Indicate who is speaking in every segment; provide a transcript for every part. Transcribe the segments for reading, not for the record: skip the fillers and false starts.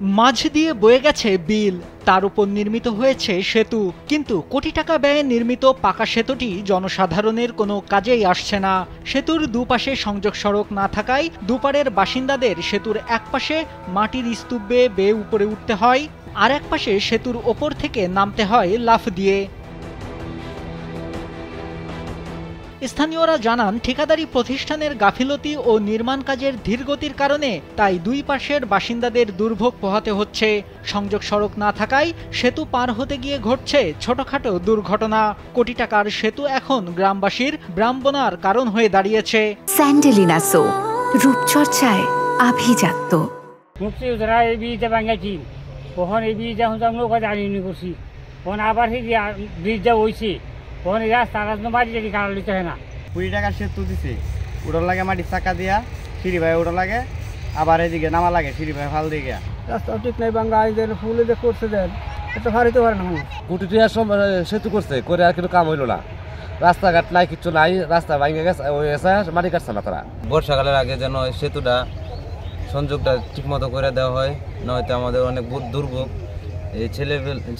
Speaker 1: মাঝ দিয়ে বয়ে গেছে বিল, তার উপর নির্মিত হয়েছে সেতু, কিন্তু কোটি টাকা ব্যয়ে নির্মিত পাকা সেতুটি জনসাধারণের কোনো কাজেই আসছে না। সেতুর দুপাশে সংযোগ সড়ক না থাকায় দুপারের বাসিন্দাদের সেতুর একপাশে মাটির স্তূপ বেয়ে উপরে উঠতে হয়, আর একপাশে সেতুর ওপর থেকে নামতে হয় লাফ দিয়ে। স্থানীয়রা জানান, ঠিকাদারি প্রতিষ্ঠানের গাফিলতি ও নির্মাণ কাজের ধীরগতির কারণে তাই দুই পাশের বাসিন্দাদের দুর্ভোগ পোহাতে হচ্ছে। সংযোগ সড়ক না থাকায় সেতু পার হতে গিয়ে ঘটছে ছোটখাটো দুর্ঘটনা। কোটি টাকার সেতু এখন গ্রামবাসীর ব্রাহ্মণার কারণ হয়ে দাঁড়িয়েছে।
Speaker 2: স্যান্ডেলিনা সো, রূপচর্চায় আভিজাত্য।
Speaker 3: মুক্তিযোদ্ধারা এই ব্রিজটা ভাঙাইছি, কখন এই ব্রিজটা আমরা কথা আনিনি করছি, কখন আবার সেই ব্রিজটা হয়েছে, কখন এই রাস্তা বাড়ি যদি কারণ লিখতে হয় না।
Speaker 4: 20 টাকার সেতু দিছে, উড়ো লাগে মাটির চাকা দিয়া, সিঁড়ি ভাই উড়ো লাগে, আবার এদিকে নামা লাগে সিঁড়ি ভাই ফাল দিয়ে।
Speaker 5: রাস্তা ঠিক নাই, বাঙ্গা ফুলে যে করছে দেন, এটা হারিতে পারে না মানুষ।
Speaker 6: কোটি টাকার সেতু করছে, করে আর কিন্তু কাম হইল না। রাস্তাঘাট নাই, কিচ্ছু নাই, রাস্তা ভাঙে গেছে, মাটি কাটছে না তারা।
Speaker 7: বর্ষাকালের আগে যেন সেতুটা সংযোগটা ঠিকমতো করে দেওয়া হয়, নয়তো আমাদের অনেক দুর্ভোগ। এই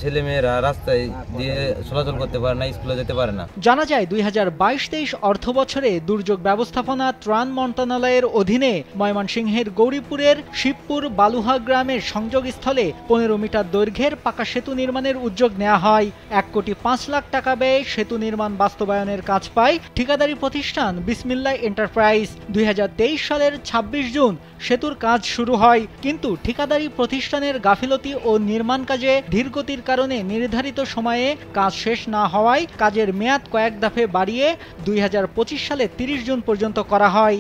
Speaker 7: ছেলেমেয়েরা রাস্তায় দিয়ে চলাচল করতে পারে না, স্কুলে যেতে পারে না।
Speaker 1: জানা যায় 2022-23 অর্থ বছরে দুর্যোগ ব্যবস্থাপনা ত্রাণ মন্ত্রণালয়ের অধীনে ময়মনসিংহের গৌরীপুরের শিবপুর বালুহা গ্রামের সংযোগস্থলে 15 মিটার দৈর্ঘ্যের পাকা সেতু নির্মাণের উদ্যোগ নেওয়া হয়। 1,05,00,000 টাকা ব্যয়ে সেতু নির্মাণ বাস্তবায়নের কাজ পায় ঠিকাদারি প্রতিষ্ঠান বিসমিল্লাহ এন্টারপ্রাইজ। 2023 সালের 26 জুন সেতুর কাজ শুরু হয়, কিন্তু ঠিকাদারি প্রতিষ্ঠানের গাফিলতি ও নির্মাণ কাজে ধীরগতির কারণে নির্ধারিত সময়ে কাজ শেষ না হওয়ায় কাজের মেয়াদ কয়েক দফে বাড়িয়ে 2025 সালে 30 জুন পর্যন্ত করা হয়।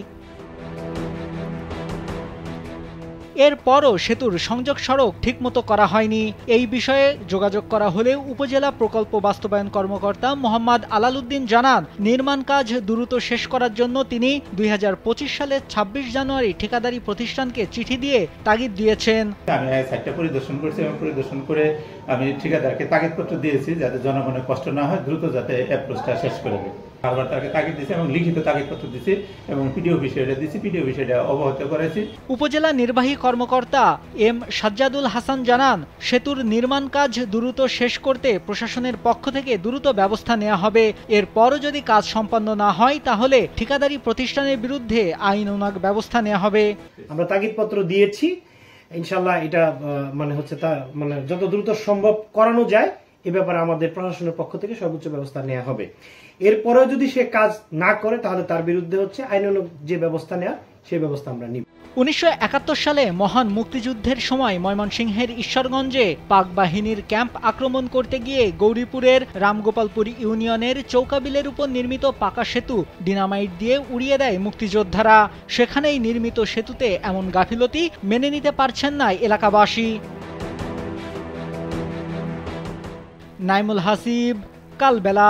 Speaker 1: এরপরও সেতুর সংযোগ সড়ক ঠিকমতো করা হয়নি। এই বিষয়ে যোগাযোগ করা হলেও উপজেলা প্রকল্প বাস্তবায়ন কর্মকর্তা মোহাম্মদ আলালউদ্দিন জানান, নির্মাণ কাজ দ্রুত শেষ করার জন্য তিনি 2025 সালের 26 জানুয়ারি ঠিকাদারি প্রতিষ্ঠানকে চিঠি দিয়ে তাগিদ দিয়েছেন।
Speaker 8: আমি সাইটটা পরিদর্শন করেছি এবং পরিদর্শন করে আমি ঠিকাদারকে তাগিদপত্র দিয়েছি যাতে জনগণের কষ্ট না হয়, দ্রুত যাতে অ্যাপ্রোচটা শেষ করে দেয়। বারবার তাকে তাগিদ দিয়েছি এবং লিখিত তাগিদপত্র দিয়েছি এবং পিডিও বিষয়টা দিয়েছি, পিডিও বিষয়টা অবগত করেছি।
Speaker 1: উপজেলা নির্বাহী কর্মকর্তা এম সাজ্জাদুল হাসান জানান, সেতুর নির্মাণ কাজ দ্রুত শেষ করতে প্রশাসনের পক্ষ থেকে দ্রুত ব্যবস্থা নেওয়া হবে। এরপরও যদি কাজ সম্পন্ন না হয় তাহলে ঠিকাদারি প্রতিষ্ঠানের বিরুদ্ধে আইনানুগ ব্যবস্থা নেওয়া হবে।
Speaker 9: আমরা তাগিদপত্র দিয়েছি, ইনশাল্লাহ এটা যত দ্রুত সম্ভব করানো যায় এ ব্যাপারে আমাদের প্রশাসনের পক্ষ থেকে সর্বোচ্চ ব্যবস্থা নেওয়া হবে। এরপরেও যদি সে কাজ না করে তাহলে তার বিরুদ্ধে আইনানুগ যে ব্যবস্থা নেওয়া সেই ব্যবস্থা আমরা নিব।
Speaker 1: 1971 সালে মহান মুক্তিযুদ্ধের সময় ময়মনসিংহের ঈশ্বরগঞ্জে পাক বাহিনীর ক্যাম্প আক্রমণ করতে গিয়ে গৌরীপুরের রামগোপালপুর ইউনিয়নের চৌকাবিলের উপর নির্মিত পাকা সেতু ডিনামাইট দিয়ে উড়িয়ে দেয় মুক্তিযোদ্ধারা। সেখানেই নির্মিত সেতুতে এমন গাফিলতি মেনে নিতে পারছেন না এলাকাবাসী। নাইমুল হাসিব, কালবেলা।